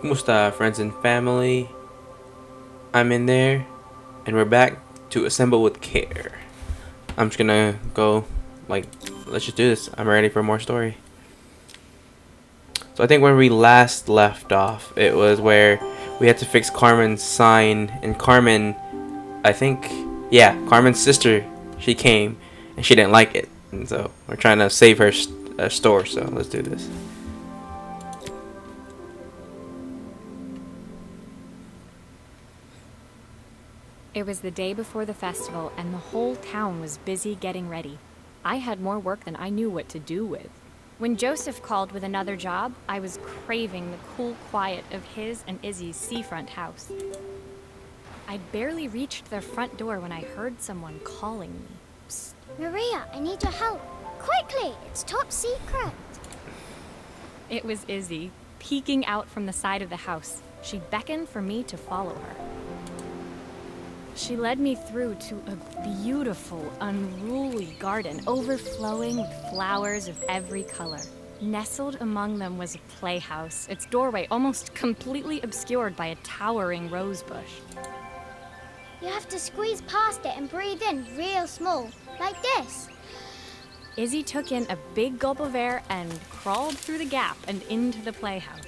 Kumusta, friends and family? I'm in there, and we're back to assemble with care. I'm just gonna go, like, let's just do this. I'm ready for more story. So I think where we last left off, it was where we had to fix Carmen's sign, and Carmen, I think, yeah, Carmen's sister, she came, and she didn't like it, and so we're trying to save her store. So let's do this. It was the day before the festival, and the whole town was busy getting ready. I had more work than I knew what to do with. When Joseph called with another job, I was craving the cool quiet of his and Izzy's seafront house. I'd barely reached their front door when I heard someone calling me. Psst, Maria, I need your help. Quickly, it's top secret. It was Izzy, peeking out from the side of the house. She beckoned for me to follow her. She led me through to a beautiful, unruly garden overflowing with flowers of every color. Nestled among them was a playhouse, its doorway almost completely obscured by a towering rose bush. You have to squeeze past it and breathe in real small, like this. Izzy took in a big gulp of air and crawled through the gap and into the playhouse.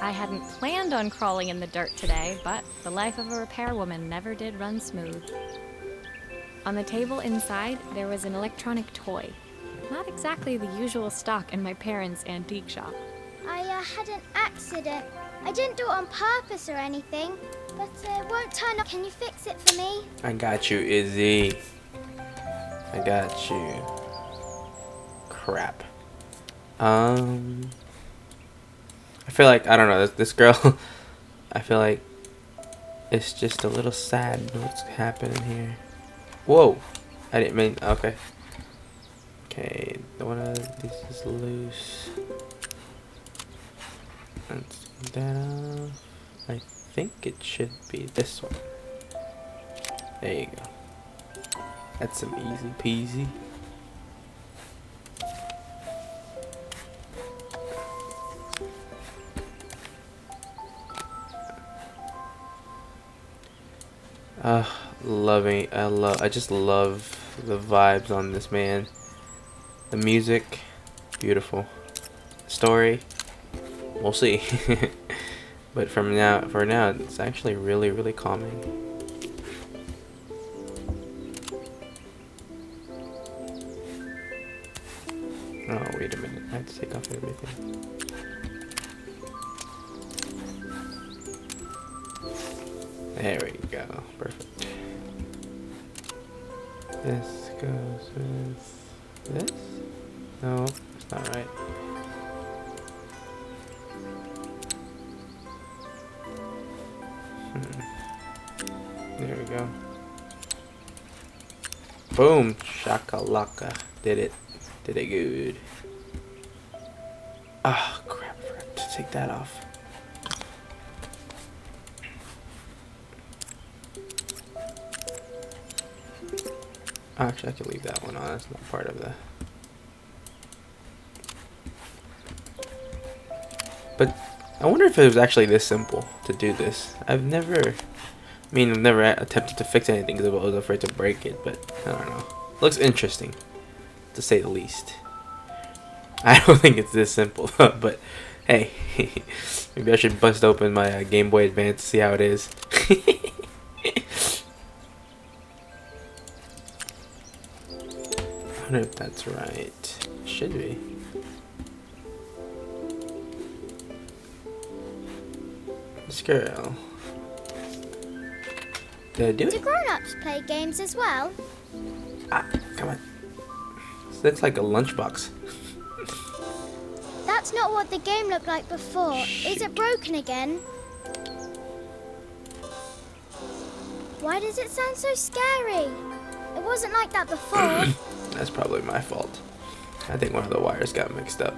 I hadn't planned on crawling in the dirt today, but the life of a repairwoman never did run smooth. On the table inside, there was an electronic toy. Not exactly the usual stock in my parents' antique shop. I had an accident. I didn't do it on purpose or anything, but it won't turn up. Can you fix it for me? I got you, Izzy. I got you. Crap. I feel like, I don't know, this girl, I feel like it's just a little sad what's happening here. Whoa! I didn't mean, okay. Okay, one of these is loose. Let's take that off. I think it should be this one. There you go. That's some easy peasy. I just love the vibes on this, man. The music, beautiful. Story, we'll see. But for now, it's actually really, really calming. Oh, wait a minute. I have to take off everything. There we go. Perfect. This goes with this? No, it's not right. There we go. Boom! Shakalaka. Did it. Did it good. Ah, crap. I forgot to take that off. Actually, I can leave that one on. That's not part of the... But I wonder if it was actually this simple to do this. I've never attempted to fix anything because I was afraid to break it, but I don't know. Looks interesting, to say the least. I don't think it's this simple, but hey, maybe I should bust open my Game Boy Advance to see how it is. I wonder if that's right. Should be. This girl. Did I do it? Do grown-ups play games as well? Ah, come on. This looks like a lunchbox. That's not what the game looked like before. Shoot. Is it broken again? Why does it sound so scary? It wasn't like that before. That's probably my fault. I think one of the wires got mixed up.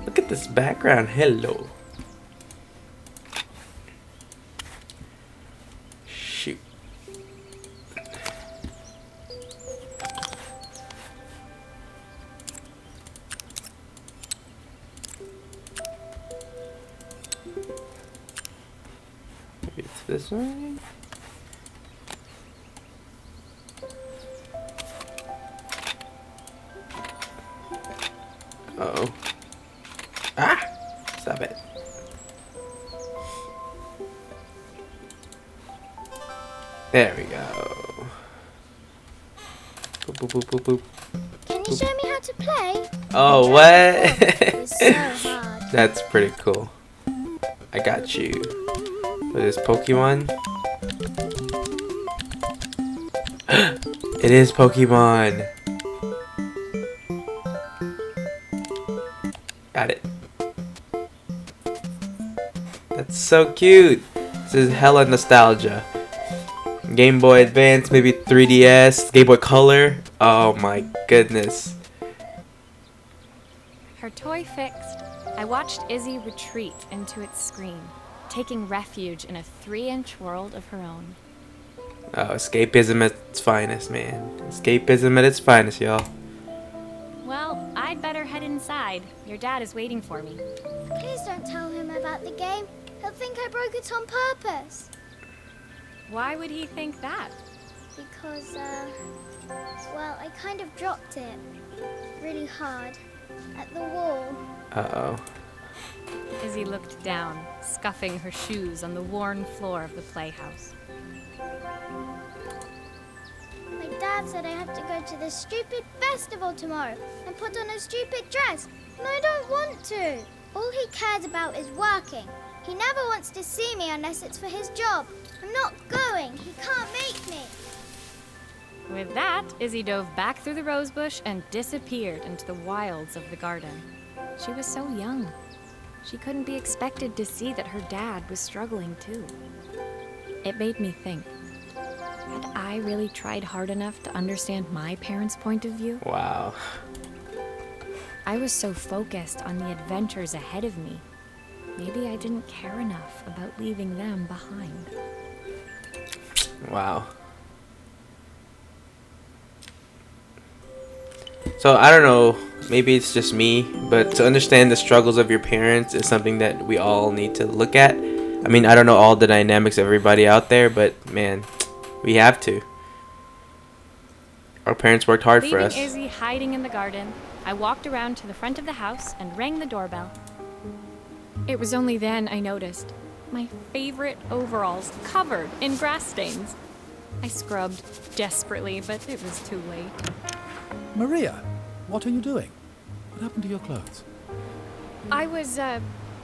Look at this background. Hello. Shoot. Maybe it's this way? Uh-oh. Ah! Stop it. There we go. Boop, boop, boop, boop, boop. Can you show me how to play? Oh, what? It's so hard. That's pretty cool. I got you. What is Pokemon? It is Pokemon. Got it. That's so cute. This is hella nostalgia. Game Boy Advance, maybe 3DS, Game Boy Color. Oh my goodness. Her toy fixed, I watched Izzy retreat into its screen, taking refuge in a 3-inch world of her own. Oh, escapism at its finest, man. Escapism at its finest, y'all. Well, I'd better head inside. Your dad is waiting for me. Please don't tell him about the game. He'll think I broke it on purpose. Why would he think that? Because, well, I kind of dropped it really hard at the wall. Uh-oh. Izzy looked down, scuffing her shoes on the worn floor of the playhouse. My dad said I have to go to this stupid festival tomorrow and put on a stupid dress, and I don't want to. All he cares about is working. He never wants to see me unless it's for his job. I'm not going. He can't make me. With that, Izzy dove back through the rosebush and disappeared into the wilds of the garden. She was so young. She couldn't be expected to see that her dad was struggling too. It made me think, had I really tried hard enough to understand my parents' point of view? Wow. I was so focused on the adventures ahead of me. Maybe I didn't care enough about leaving them behind. Wow. So I don't know, maybe it's just me, but to understand the struggles of your parents is something that we all need to look at. I mean, I don't know all the dynamics of everybody out there, but man, we have to. Our parents worked hard for us. Leaving Izzy hiding in the garden, I walked around to the front of the house and rang the doorbell. It was only then I noticed my favorite overalls covered in grass stains. I scrubbed desperately, but it was too late. Maria, what are you doing? What happened to your clothes? I was,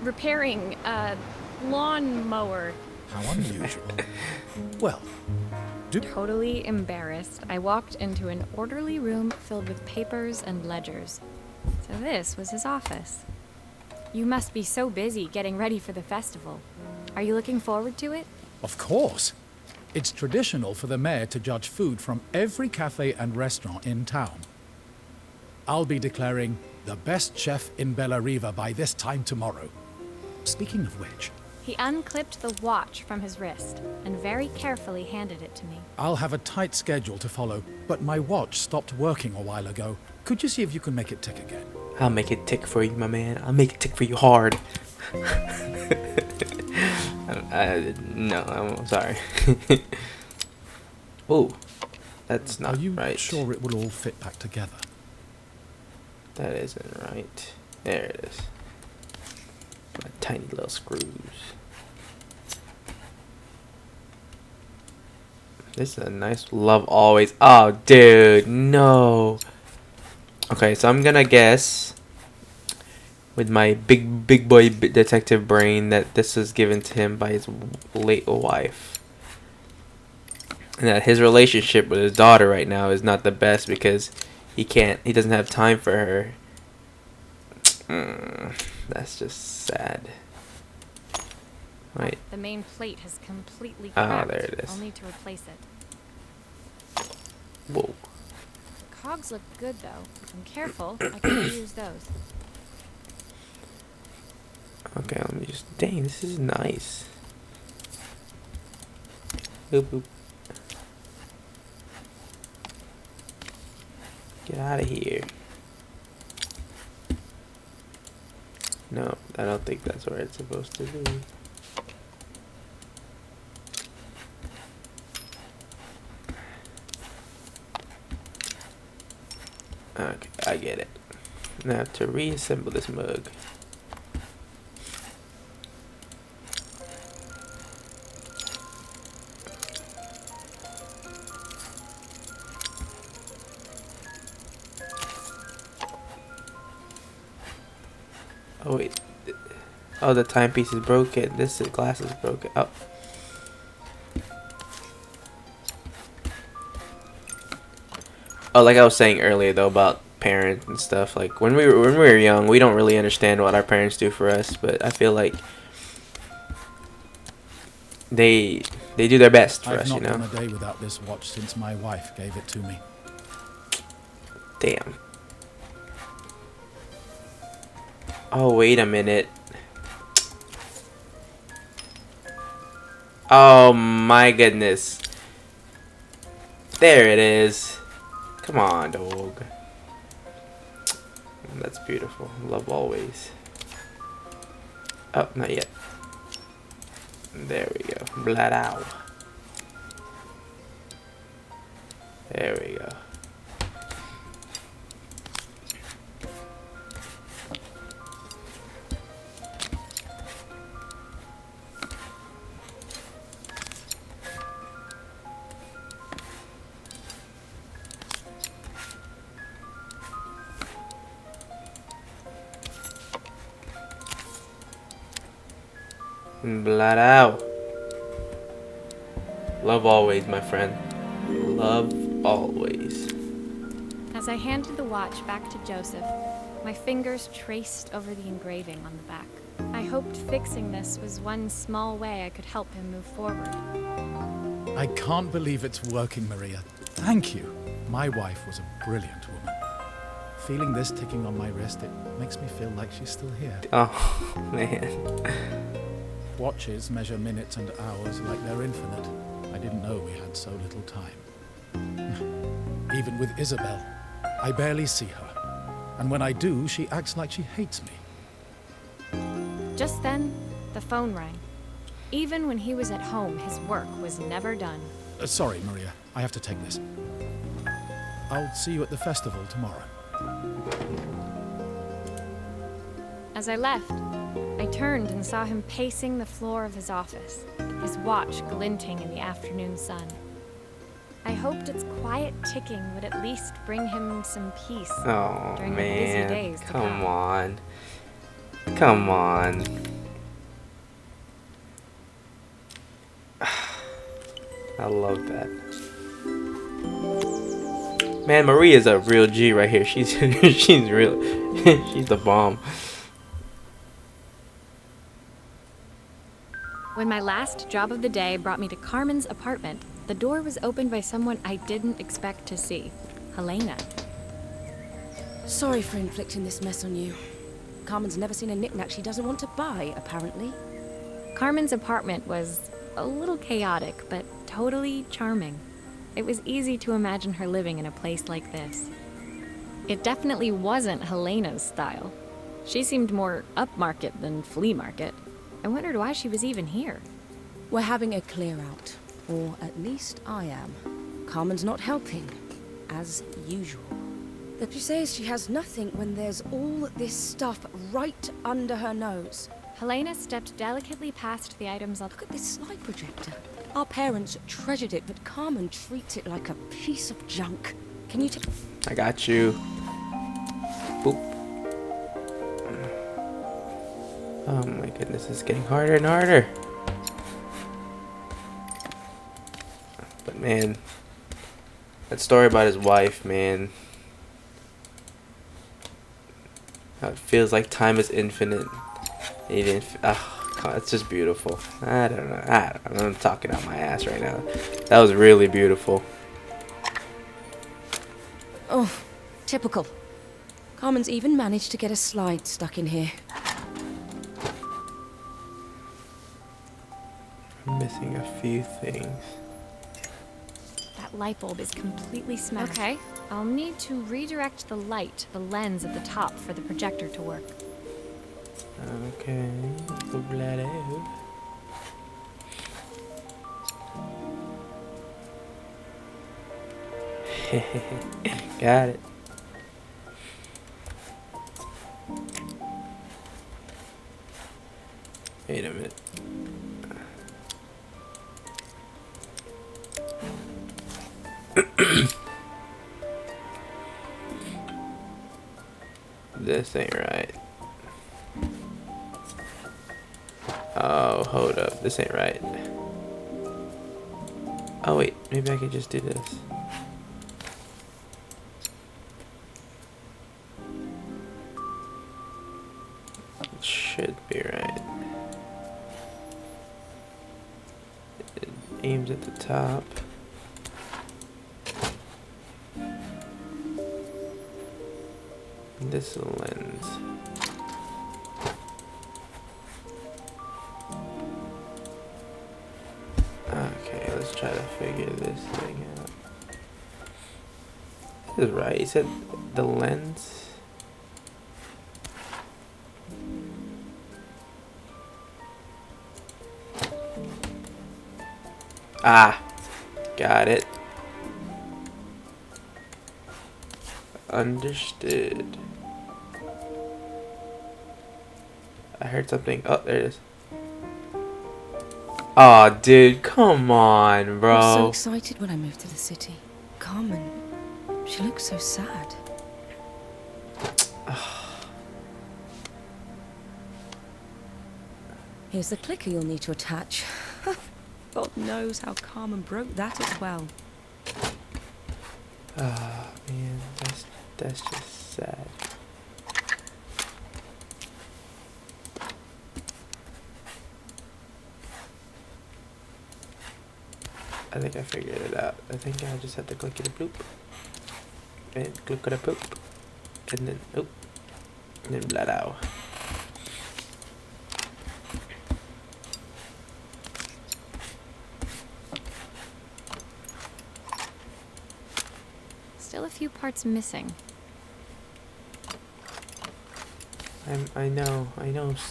repairing a lawnmower. How unusual. Well, Totally embarrassed, I walked into an orderly room filled with papers and ledgers. So this was his office. You must be so busy getting ready for the festival. Are you looking forward to it? Of course. It's traditional for the mayor to judge food from every cafe and restaurant in town. I'll be declaring the best chef in Bella Riva by this time tomorrow. Speaking of which, He unclipped the watch from his wrist and very carefully handed it to me. I'll have a tight schedule to follow, but my watch stopped working a while ago. Could you see if you can make it tick again? I'll make it tick for you, my man. I'll make it tick for you hard. No, I'm sorry. Oh, that's not Are you right. sure it will all fit back together? That isn't right. There it is. My tiny little screws. This is a nice love always. Oh, dude, no. Okay, so I'm gonna guess with my big boy detective brain that this was given to him by his late wife, and that his relationship with his daughter right now is not the best because he doesn't have time for her. That's just sad. Wait. The main plate has completely Ah, cracked. there it is. I'll need to replace it. Whoa. The cogs look good though. If I'm careful, I can reuse those. Okay, let me just. Dang, this is nice. Boop boop. Get out of here. No, I don't think that's where it's supposed to be. Okay, I get it. Now to reassemble this mug. Oh wait. Oh, the timepiece is broken. This glass is broken. Oh. Oh, like I was saying earlier though about parents and stuff. Like when we were young, we don't really understand what our parents do for us, but I feel like they do their best for us, you know. I've not gone a day without this watch since my wife gave it to me. Damn. Oh, wait a minute. Oh my goodness. There it is. Come on, dog. That's beautiful. Love always. Oh, not yet. There we go. Blood out. There we go. Blood out. Love always, my friend. Love always. As I handed the watch back to Joseph, my fingers traced over the engraving on the back. I hoped fixing this was one small way I could help him move forward. I can't believe it's working, Maria. Thank you. My wife was a brilliant woman. Feeling this ticking on my wrist, it makes me feel like she's still here. Oh, man. Watches measure minutes and hours like they're infinite. I didn't know we had so little time. Even with Isabel, I barely see her. And when I do, she acts like she hates me. Just then, the phone rang. Even when he was at home, his work was never done. Sorry, Maria. I have to take this. I'll see you at the festival tomorrow. As I left, I turned and saw him pacing the floor of his office, his watch glinting in the afternoon sun. I hoped its quiet ticking would at least bring him some peace during the busy days to come. Come on. Come on. I love that. Man, Maria's a real G right here. She's she's real. She's the bomb. When my last job of the day brought me to Carmen's apartment, the door was opened by someone I didn't expect to see, Helena. Sorry for inflicting this mess on you. Carmen's never seen a knick-knack she doesn't want to buy, apparently. Carmen's apartment was a little chaotic, but totally charming. It was easy to imagine her living in a place like this. It definitely wasn't Helena's style. She seemed more upmarket than flea market. I wondered why she was even here. We're having a clear-out. Or at least I am. Carmen's not helping, as usual. That she says she has nothing when there's all this stuff right under her nose. Helena stepped delicately past the items on... Look at this slide projector. Our parents treasured it, but Carmen treats it like a piece of junk. Can you take... I got you. Boop. Oh my goodness, it's getting harder and harder. But man, that story about his wife, man. How it feels like time is infinite. He didn't. Oh, it's just beautiful. I don't know. I'm talking out my ass right now. That was really beautiful. Oh, typical. Carmen's even managed to get a slide stuck in here. I'm missing a few things. That light bulb is completely smashed. Okay, I'll need to redirect the light to the lens at the top for the projector to work. Okay. Got it. Wait a minute. This ain't right. Oh, hold up. This ain't right. Oh, wait. Maybe I could just do this. It should be right. It aims at the top. This lens. Okay, let's try to figure this thing out. This is right. He said the lens. Ah, got it. Understood. I heard something. Oh, there it is. Aw, dude, come on, bro. I was so excited when I moved to the city. Carmen, she looks so sad. Here's the clicker you'll need to attach. God knows how Carmen broke that as well. Ah, man, that's just sad. I think I figured it out. I think I just have to click it a bloop. And click it a poop. And then oop. And then blood out. Still a few parts missing. I know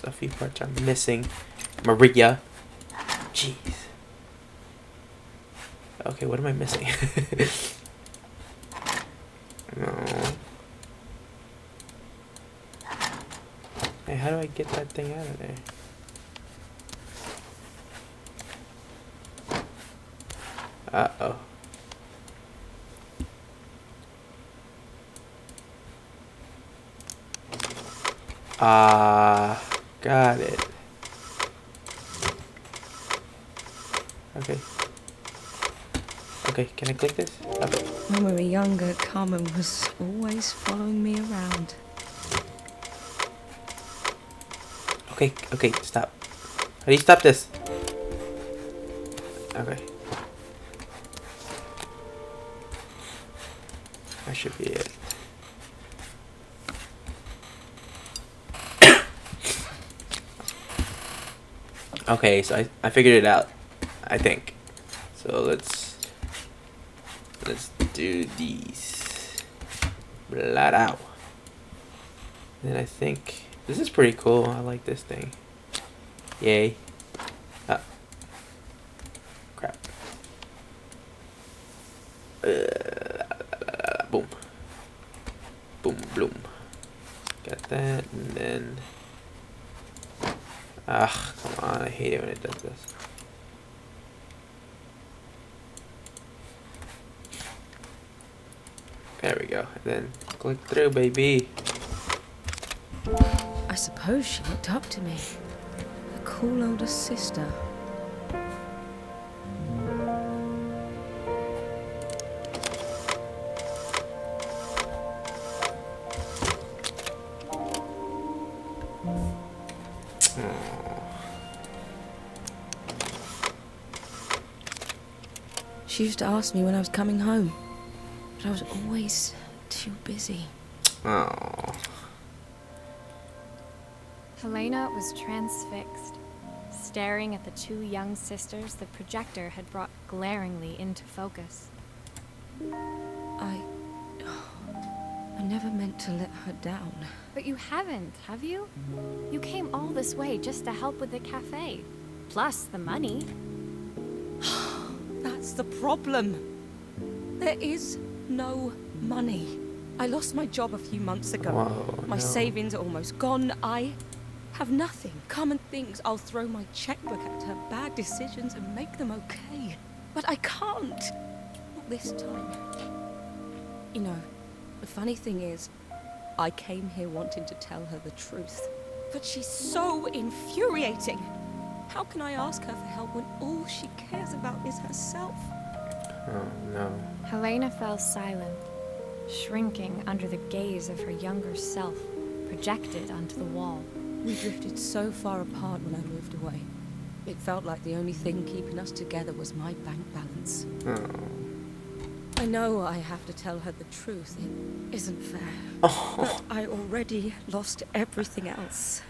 a few parts are missing. Maria. Jeez. Okay, what am I missing? No. Hey, how do I get that thing out of there? Uh-oh. Got it. Okay. Okay, can I click this? Okay. When we were younger, Carmen was always following me around. Okay, stop. How do you stop this? Okay. That should be it. Okay, so I figured it out, I think. So let's do these. Blood out. And I think this is pretty cool. I like this thing. Yay. Ah. Crap. Boom. Boom, bloom. Got that, and then... Ah, come on, I hate it when it does this. There we go, and then click through, baby. I suppose she looked up to me. A cool older sister. She used to ask me when I was coming home, but I was always too busy. Oh. Helena was transfixed, staring at the two young sisters the projector had brought glaringly into focus. I never meant to let her down. But you haven't, have you? You came all this way just to help with the cafe. Plus the money. That's the problem. There is no money. I lost my job a few months ago. Whoa, My no. savings are almost gone. I have nothing. Carmen thinks I'll throw my checkbook at her bad decisions and make them okay. But I can't. Not this time. You know, the funny thing is, I came here wanting to tell her the truth. But she's so infuriating. How can I ask her for help when all she cares about is herself? Oh no. Helena fell silent, shrinking under the gaze of her younger self, projected onto the wall. We drifted so far apart when I moved away. It felt like the only thing keeping us together was my bank balance. Oh. I know I have to tell her the truth. It isn't fair. Oh. But I already lost everything else.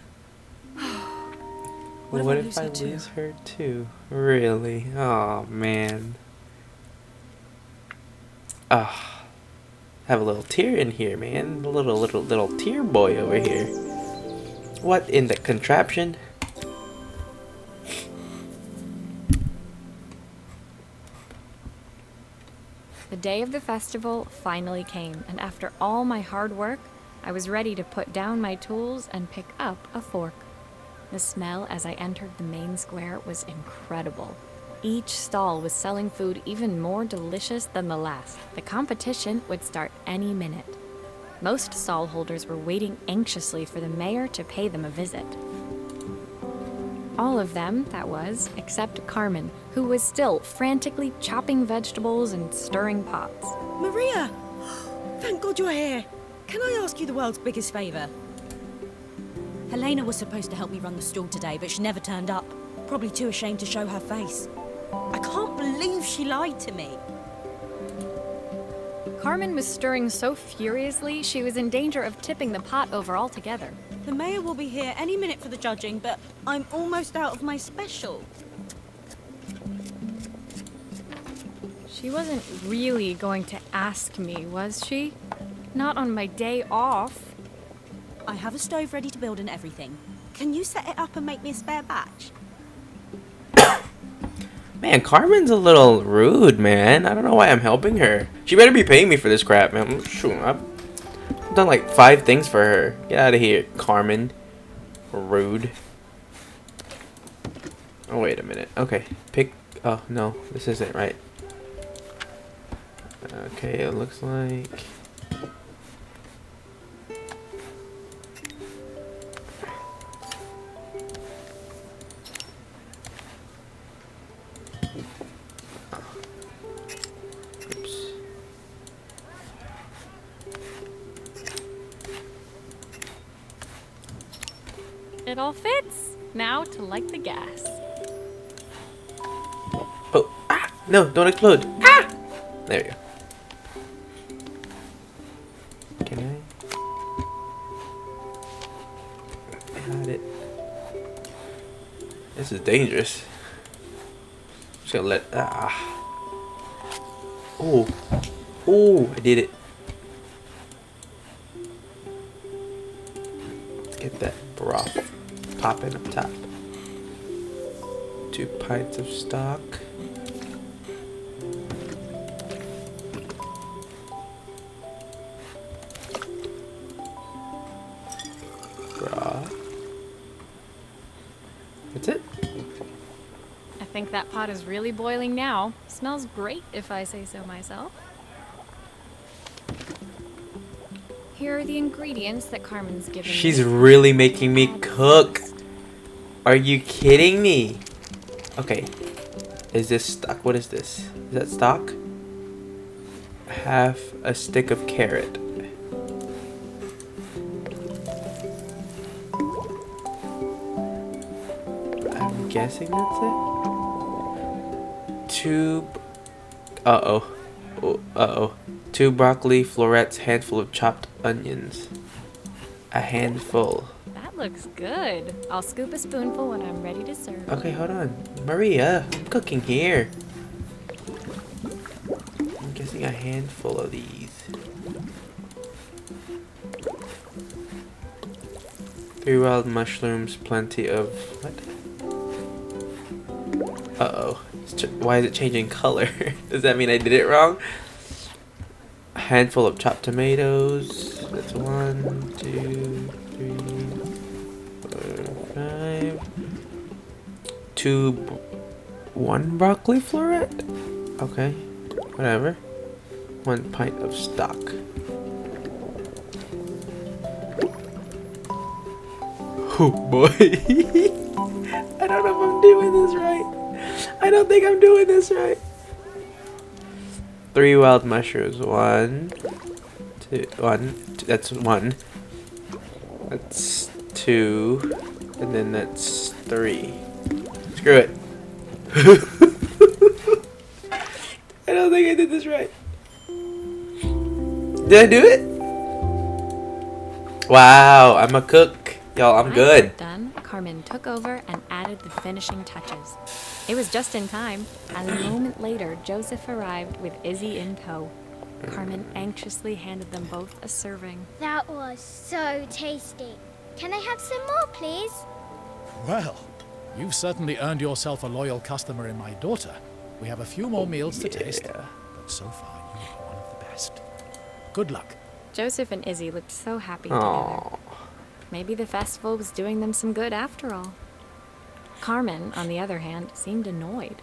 What if if I I lose her too? lose her too? Really? Oh man. Ah, have a little tear in here, man. A little tear boy over here. What in the contraption? The day of the festival finally came, and after all my hard work, I was ready to put down my tools and pick up a fork. The smell as I entered the main square was incredible. Each stall was selling food even more delicious than the last. The competition would start any minute. Most stall holders were waiting anxiously for the mayor to pay them a visit. All of them, that was, except Carmen, who was still frantically chopping vegetables and stirring pots. Maria! Thank God you're here. Can I ask you the world's biggest favour? Helena was supposed to help me run the stall today, but she never turned up. Probably too ashamed to show her face. I can't believe she lied to me. Carmen was stirring so furiously she was in danger of tipping the pot over altogether. The mayor will be here any minute for the judging, but I'm almost out of my special. She wasn't really going to ask me, was she? Not on my day off. I have a stove ready to build and everything. Can you set it up and make me a spare batch? Man, Carmen's a little rude, man. I don't know why I'm helping her. She better be paying me for this crap, man. Shoot, I've done like 5 things for her. Get out of here, Carmen. Rude. Oh, wait a minute. Okay, pick... Oh, no. This isn't right. Okay, it looks like... Oops. It all fits. Now to light the gas. Oh, ah! No, don't explode. Ah! There you go. Can I? Got it. This is dangerous. Just gonna let. Ah. Oh. Oh, I did it. Let's get that broth popping up top. 2 pints of stock. Broth. That's it. I think that pot is really boiling now. Smells great, if I say so myself. Here are the ingredients that Carmen's given She's me. really making me cook. Are you kidding me? Okay. Is this stock? What is this? Is that stock? Half a stick of carrot. I'm guessing that's it. 2... Uh-oh. Oh, uh-oh. 2 broccoli florets, handful of chopped onions. A handful. That looks good. I'll scoop a spoonful when I'm ready to serve. Okay, hold on. Maria, I'm cooking here. I'm guessing a handful of these. 3 wild mushrooms, plenty of... What? Uh-oh. Why is it changing color? Does that mean I did it wrong? A handful of chopped tomatoes. That's 1, 2, 3, 4, 5. 1 broccoli floret? Okay, whatever. 1 pint of stock. Oh boy. I don't know if I'm doing this right. I don't think I'm doing this right. 3 wild mushrooms. 1, 2, 1. That's 1. That's 2. And then that's 3. Screw it. I don't think I did this right. Did I do it? Wow, I'm a cook. Y'all, I'm good. Done. Carmen took over and added the finishing touches. It was just in time. As a moment later, Joseph arrived with Izzy in tow. Carmen anxiously handed them both a serving. That was so tasty. Can I have some more, please? Well, you've certainly earned yourself a loyal customer in my daughter. We have a few more meals to taste, but so far you are one of the best. Good luck. Joseph and Izzy looked so happy together. Aww. Maybe the festival was doing them some good after all. Carmen, on the other hand, seemed annoyed.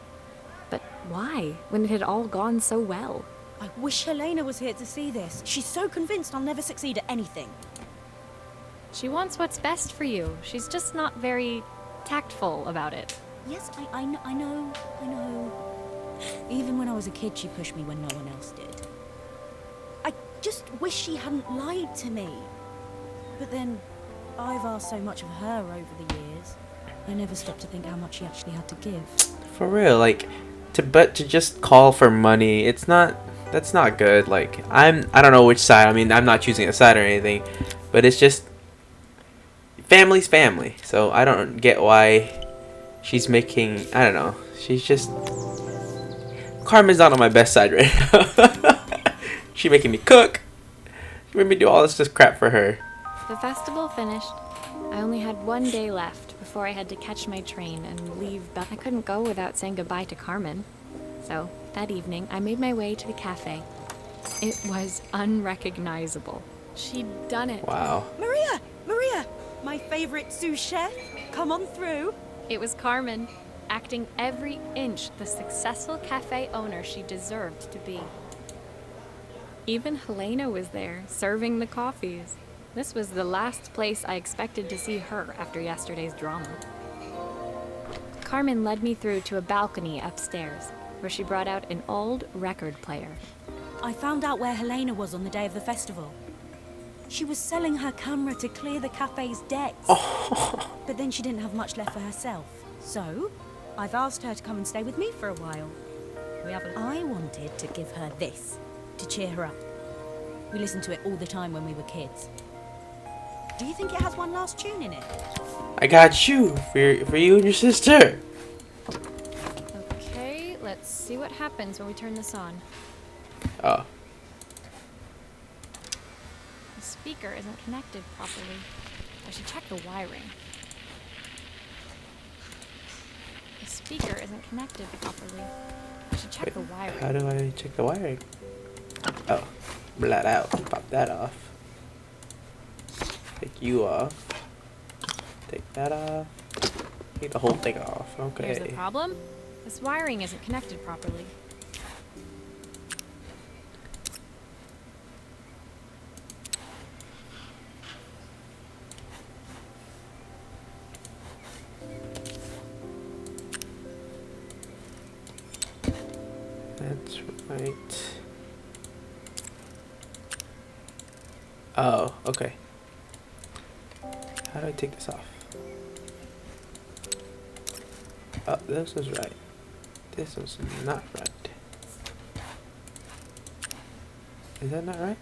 But why, when it had all gone so well? I wish Helena was here to see this. She's so convinced I'll never succeed at anything. She wants what's best for you. She's just not very tactful about it. Yes, I know. Even when I was a kid, she pushed me when no one else did. I just wish she hadn't lied to me. But then, I've asked so much of her over the years. I never stopped to think how much she actually had to give. For real, like, to just call for money, that's not good. Like, I don't know which side. I mean, I'm not choosing a side or anything, but it's just family's family. So I don't get why she's making. I don't know. She's just Carmen's not on my best side right now. She making me cook. She made me do all this just crap for her. The festival finished. I only had 1 day left before I had to catch my train and leave, but I couldn't go without saying goodbye to Carmen. So, that evening, I made my way to the cafe. It was unrecognizable. She'd done it. Wow. Maria! My favorite sous chef. Come on through. It was Carmen, acting every inch the successful cafe owner she deserved to be. Even Helena was there, serving the coffees. This was the last place I expected to see her after yesterday's drama. Carmen led me through to a balcony upstairs, where she brought out an old record player. I found out where Helena was on the day of the festival. She was selling her camera to clear the cafe's debts. But then she didn't have much left for herself. So, I've asked her to come and stay with me for a while. I wanted to give her this, to cheer her up. We listened to it all the time when we were kids. Do you think it has one last tune in it? I got you for you and your sister. Okay, let's see what happens when we turn this on. Oh. The speaker isn't connected properly. I should check the wiring. The speaker isn't connected properly. I should check the wiring. How do I check the wiring? Oh, blot out. Pop that off. Take you off. Take that off. Take the whole thing off. Okay. Here's the problem. This wiring isn't connected properly. That's right. Oh, okay. How do I take this off? Oh, this was right. This was not right. Is that not right?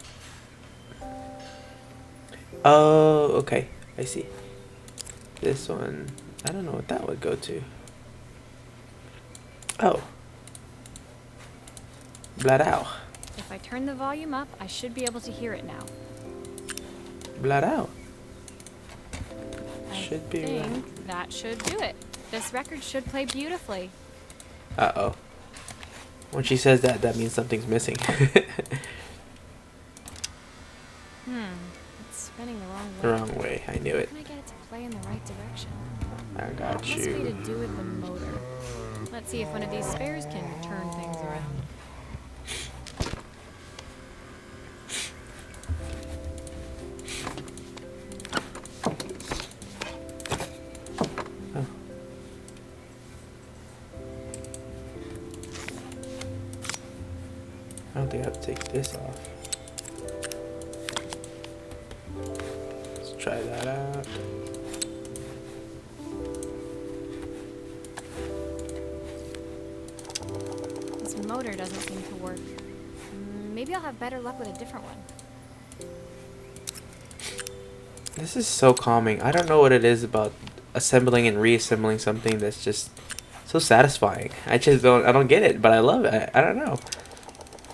Oh, okay. I see. This one, I don't know what that would go to. Oh. Blot out. If I turn the volume up, I should be able to hear it now. Blot out. I Should be think right. that should do it. This record should play beautifully. Uh-oh. When she says that, that means something's missing. It's spinning the wrong way. The wrong way. I knew How it. can I get it to play way in the right direction. I got Must be to you. do with the motor. Let's see if one of these spares can turn things around. Oh. I don't think I have to take this off. Let's try that out. This motor doesn't seem to work. Maybe I'll have better luck with a different one. This is so calming. I don't know what it is about assembling and reassembling something that's just so satisfying. I don't get it, but I love it. I don't know.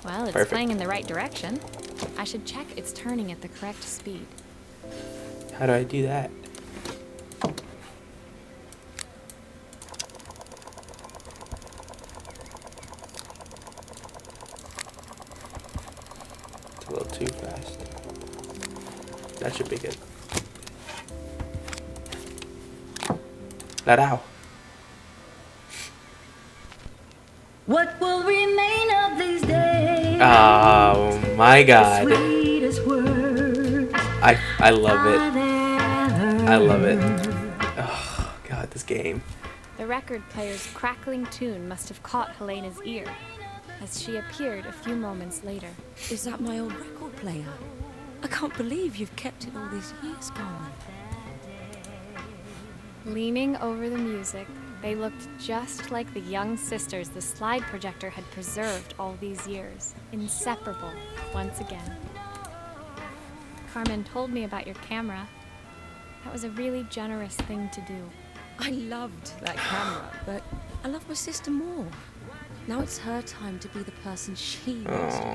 Well, it's Perfect. playing in the right direction. I should check it's turning at the correct speed. How do I do that? It's a little too fast. That should be good. Ow. What will remain of these days? Oh my god. Sweetest words I love it. I've ever I love it. heard. Oh god, this game. The record player's crackling tune must have caught Helena's ear, as she appeared a few moments later. Is that my old record player? I can't believe you've kept it all these years, Carmen. Leaning over the music, they looked just like the young sisters the slide projector had preserved all these years, inseparable once again. Carmen told me about your camera. That was a really generous thing to do. I loved that camera, but I love my sister more. Now it's her time to be the person she wants to be.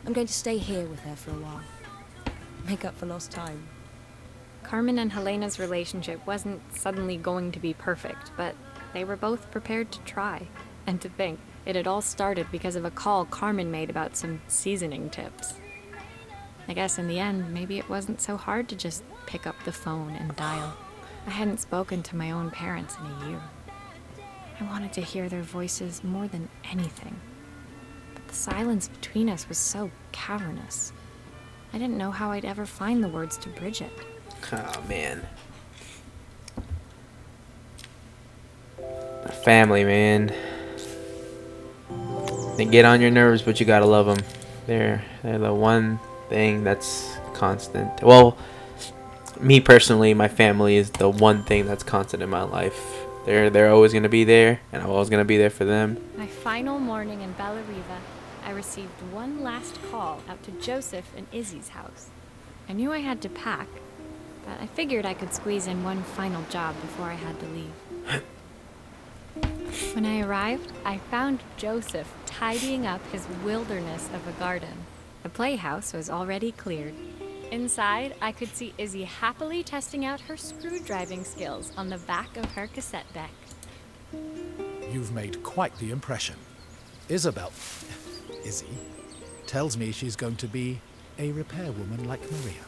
I'm going to stay here with her for a while. Make up for lost time. Carmen and Helena's relationship wasn't suddenly going to be perfect, but they were both prepared to try. And to think, it had all started because of a call Carmen made about some seasoning tips. I guess in the end, maybe it wasn't so hard to just pick up the phone and dial. I hadn't spoken to my own parents in a year. I wanted to hear their voices more than anything. But the silence between us was so cavernous. I didn't know how I'd ever find the words to bridge it. Oh man. Family, man. They get on your nerves, but you gotta love them. They're the one thing that's constant. Well, me personally, my family is the one thing that's constant in my life. They're always gonna be there, and I'm always gonna be there for them. My final morning in Bella Riva, I received one last call out to Joseph and Izzy's house. I knew I had to pack, but I figured I could squeeze in one final job before I had to leave. When I arrived, I found Joseph tidying up his wilderness of a garden. The playhouse was already cleared. Inside, I could see Izzy happily testing out her screwdriving skills on the back of her cassette deck. You've made quite the impression. Izzy, tells me she's going to be a repairwoman like Maria.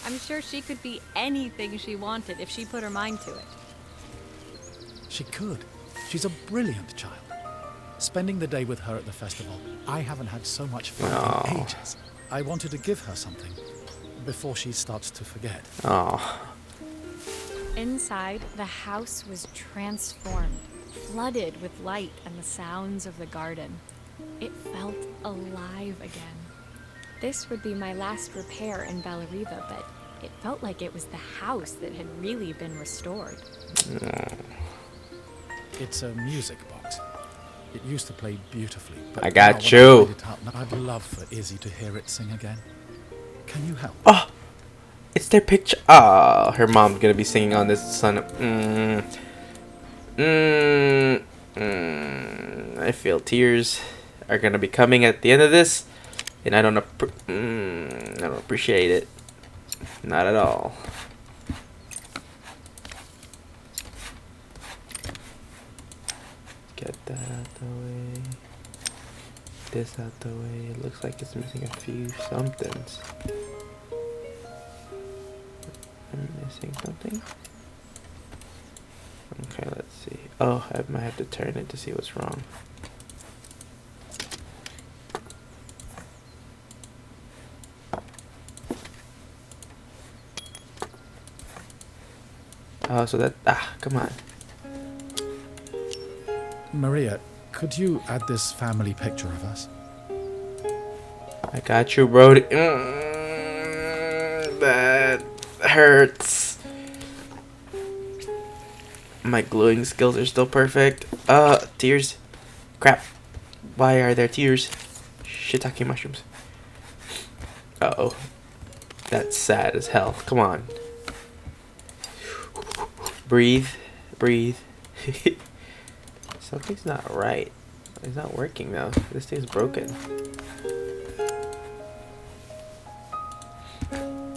I'm sure she could be anything she wanted if she put her mind to it. She could. She's a brilliant child. Spending the day with her at the festival, I haven't had so much fun in ages. I wanted to give her something before she starts to forget. Oh. Inside, the house was transformed, flooded with light and the sounds of the garden. It felt alive again. This would be my last repair in Bella Riva, but it felt like it was the house that had really been restored. It's a music box. It used to play beautifully, but I got now when I you. find it up, I'd love for Izzy to hear it sing again. Can you help? Oh, it's their picture. Oh, her mom's gonna be singing on this son. I feel tears are gonna be coming at the end of this, and I don't appreciate it. Not at all. Get that out the way. This out the way. It looks like it's missing a few somethings. missing something? Okay, let's see. Oh, I might have to turn it to see what's wrong. Oh, so that... come on. Maria, could you add this family picture of us? I got you, bro. That hurts. My gluing skills are still perfect. Tears. Crap. Why are there tears? Shiitake mushrooms. Uh-oh. That's sad as hell. Come on. Breathe. Breathe. Something's not right. It's not working though. This thing's broken.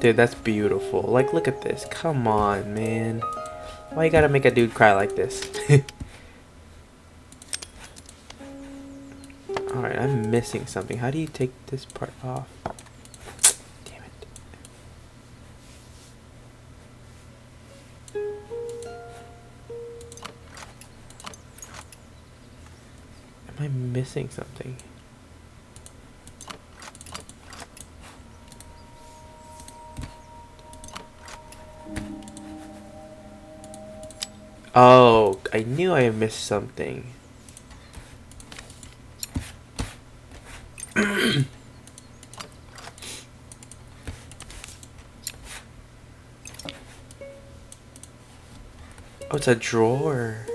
Dude, that's beautiful. Like, look at this. Come on, man. Why you gotta make a dude cry like this? Alright, I'm missing something. How do you take this part off? Damn it. Am I missing something? Oh, I knew I missed something. Oh, it's a drawer.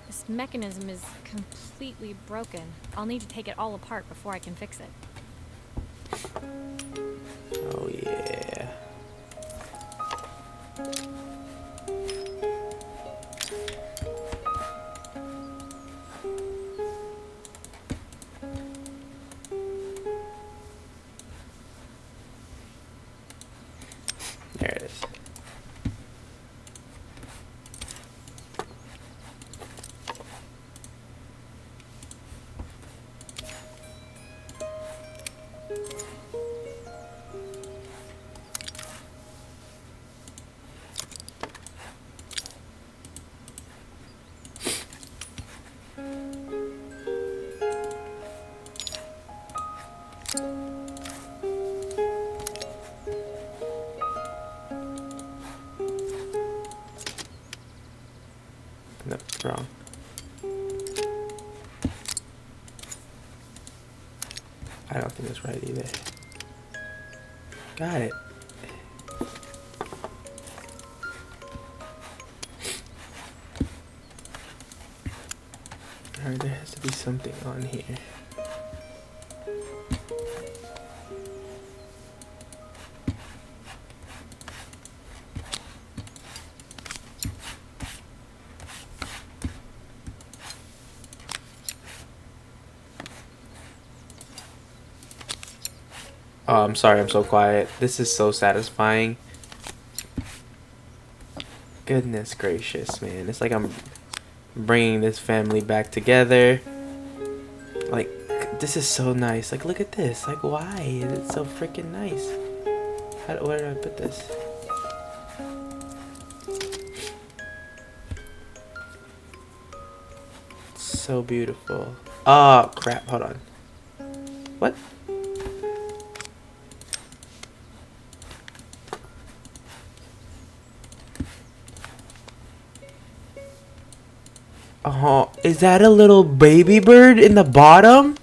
This mechanism is completely broken. I'll need to take it all apart before I can fix it. Oh yeah. There it is. No, wrong. I don't think that's right either. Got it. Alright, there has to be something on here. Oh, I'm sorry I'm so quiet. This is so satisfying. Goodness gracious, man. It's like I'm bringing this family back together. Like, this is so nice. Like, look at this. Like, why is it so freaking nice? Where do I put this? So beautiful. Oh, crap. Hold on. What? Oh, is that a little baby bird in the bottom?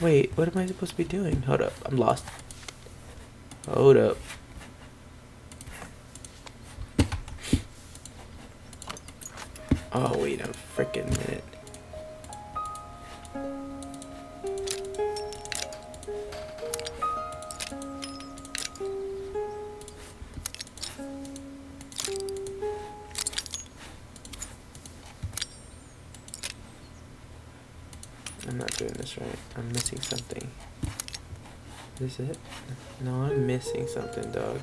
Wait, what am I supposed to be doing? Hold up, I'm lost. Hold up. Oh, wait a freaking minute. I'm not doing this right. I'm missing something. Is it? No, I'm missing something, dog.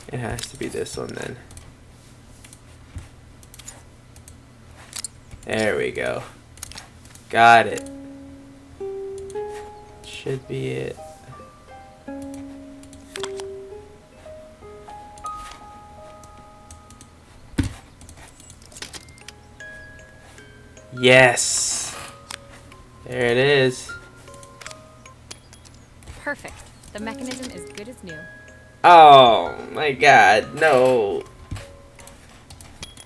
It has to be this one then. There we go. Got it. Should be it. Yes. There it is. Perfect. The mechanism is good as new. Oh my god, no.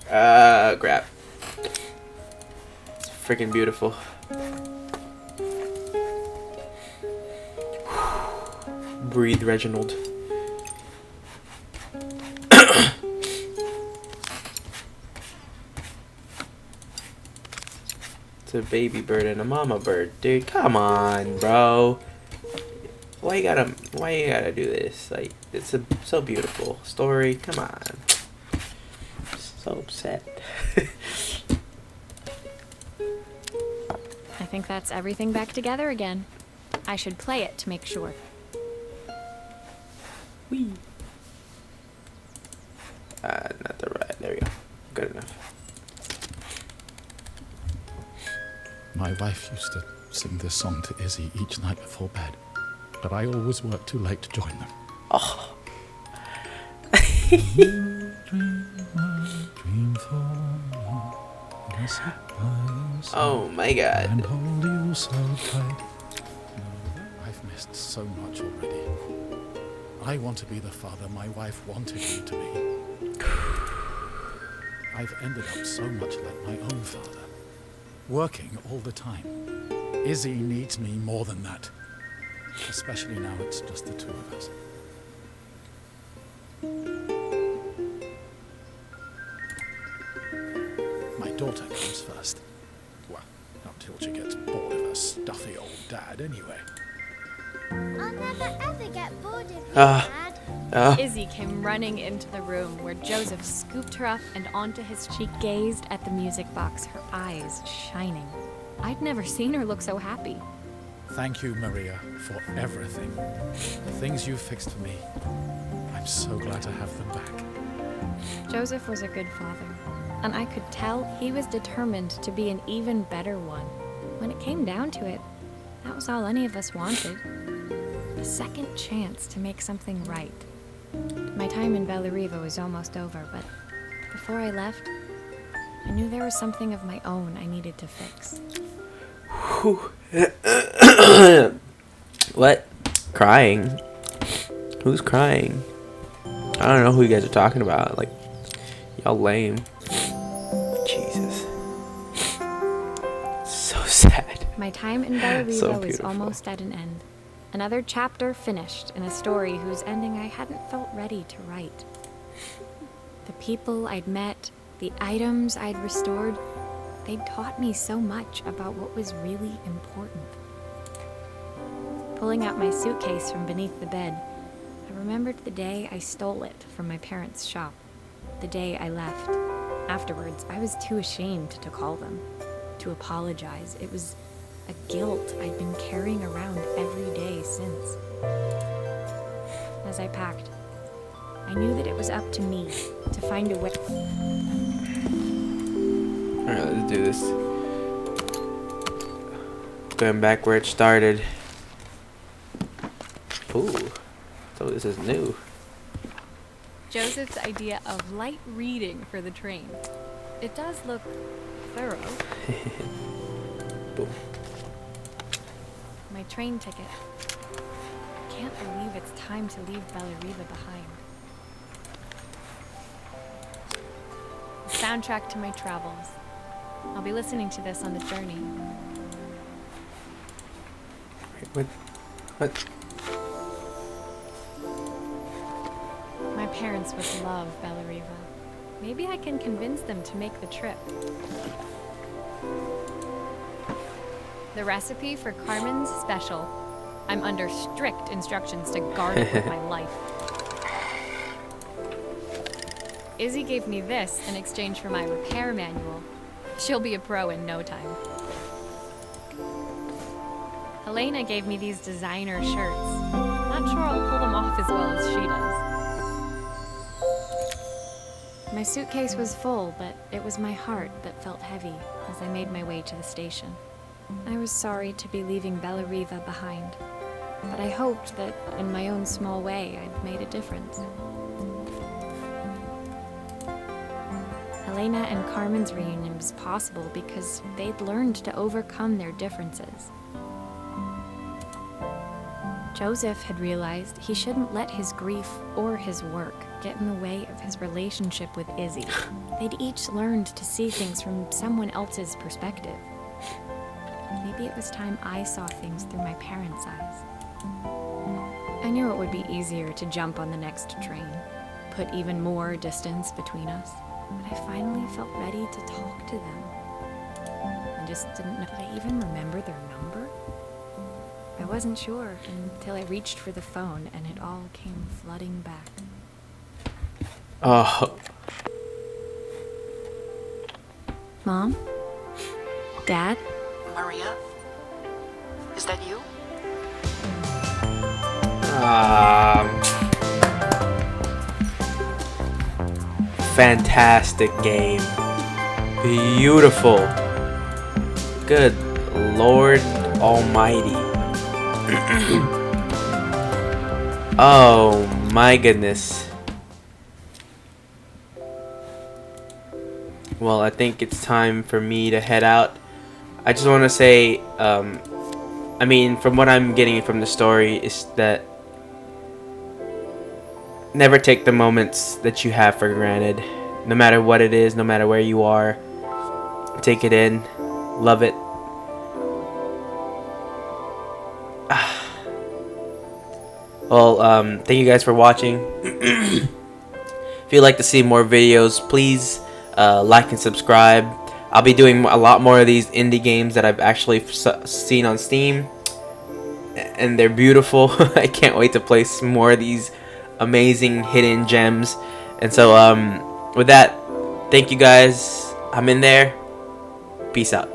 Crap. It's freaking beautiful. Breathe, Reginald. It's a baby bird and a mama bird, dude. Come on, bro. Why you gotta do this? Like, it's so beautiful story. Come on. So upset. I think that's everything back together again. I should play it to make sure. Whee. Not the right. There we go. Good enough. My wife used to sing this song to Izzy each night before bed, but I always worked too late to join them. Oh. Oh my god. And hold you so tight. I've missed so much already. I want to be the father my wife wanted me to be. I've ended up so much like my own father, working all the time. Izzy needs me more than that, especially now it's just the two of us. My daughter comes first. Well, until she gets bored of her stuffy old dad anyway. I'll never ever get bored of you, Ah. Dad. Izzy came running into the room where Joseph scooped her up and onto his cheek. Gazed at the music box, her eyes shining. I'd never seen her look so happy. Thank you, Maria, for everything. The things you fixed for me. I'm so glad to have them back. Joseph was a good father, and I could tell he was determined to be an even better one. When it came down to it, that was all any of us wanted. A second chance to make something right. My time in Bellariva was almost over, but before I left, I knew there was something of my own I needed to fix. What? Crying? Who's crying? I don't know who you guys are talking about. Like, y'all lame. Jesus. So sad. My time in Bellariva So was beautiful. almost at an end. Another chapter finished in a story whose ending I hadn't felt ready to write. The people I'd met, the items I'd restored, they'd taught me so much about what was really important. Pulling out my suitcase from beneath the bed, I remembered the day I stole it from my parents' shop, the day I left. Afterwards, I was too ashamed to call them, to apologize. It was a guilt I'd been carrying around every day since. As I packed, I knew that it was up to me to find a way. Alright, let's do this. Going back where it started. Ooh. So this is new. Joseph's idea of light reading for the train. It does look thorough. Boom. My train ticket. I can't believe it's time to leave Bellariva behind. The soundtrack to my travels. I'll be listening to this on the journey. Wait, what? My parents would love Bellariva. Maybe I can convince them to make the trip. The recipe for Carmen's special. I'm under strict instructions to guard it with my life. Izzy gave me this in exchange for my repair manual. She'll be a pro in no time. Helena gave me these designer shirts. Not sure I'll pull them off as well as she does. My suitcase was full, but it was my heart that felt heavy as I made my way to the station. I was sorry to be leaving Bellariva behind, but I hoped that in my own small way I'd made a difference. Helena and Carmen's reunion was possible because they'd learned to overcome their differences. Joseph had realized he shouldn't let his grief or his work get in the way of his relationship with Izzy. They'd each learned to see things from someone else's perspective. Maybe it was time I saw things through my parents' eyes. I knew it would be easier to jump on the next train, put even more distance between us, but I finally felt ready to talk to them. I just didn't know. Did I even remember their number? I wasn't sure until I reached for the phone and it all came flooding back. Oh. Mom? Dad? Maria? Is that you? Fantastic game. Beautiful. Good Lord Almighty. Oh my goodness. Well, I think it's time for me to head out. I just want to say, I mean, from what I'm getting from the story is that never take the moments that you have for granted. No matter what it is, no matter where you are, take it in, love it. Well, thank you guys for watching. If you'd like to see more videos, please like and subscribe. I'll be doing a lot more of these indie games that I've actually seen on Steam, and they're beautiful. I can't wait to play some more of these amazing hidden gems. And so with that, thank you guys. I'm in there. Peace out.